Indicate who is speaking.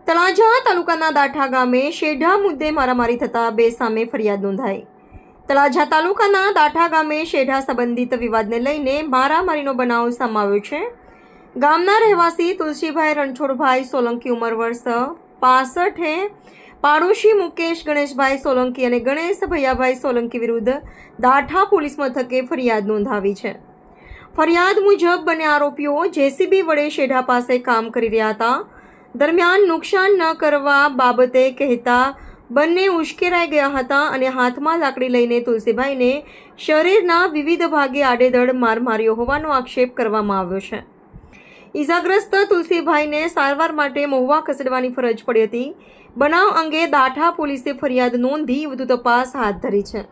Speaker 1: તળાજા તાલુકાના દાઠા ગામે શેઢા મુદ્દે મારામારી થતા બે સામે ફરિયાદ નોંધાઈ। તળાજા તાલુકાના દાઠા ગામે શેઢા સંબંધિત વિવાદને લઈને મારામારીનો બનાવ સામે આવ્યો છે। ગામના રહેવાસી તુલસીભાઈ રણછોડભાઈ સોલંકી ઉંમર વર્ષ 65 પાડોશી મુકેશ ગણેશભાઈ સોલંકી અને ગણેશ ભૈયાભાઈ સોલંકી વિરુદ્ધ દાઠા પોલીસ મથકે ફરિયાદ નોંધાવી છે। ફરિયાદ મુજબ બંને આરોપીઓ જેસીબી વડે શેઢા પાસે કામ કરી રહ્યા હતા। દરમિયાન નુકસાન ન કરવા બાબતે કહેતા બંને ઉશ્કેરાઈ ગયા હતા અને હાથમાં લાકડી લઈને તુલસીભાઈને શરીરના વિવિધ ભાગે આડેધડ માર માર્યો હોવાનો આક્ષેપ કરવામાં આવ્યો છે। ઈજાગ્રસ્ત તુલસીભાઈને સારવાર માટે મહુવા ખસેડવાની ફરજ પડી હતી। બનાવ અંગે દાઠા પોલીસે ફરિયાદ નોંધી વધુ તપાસ હાથ ધરી છે।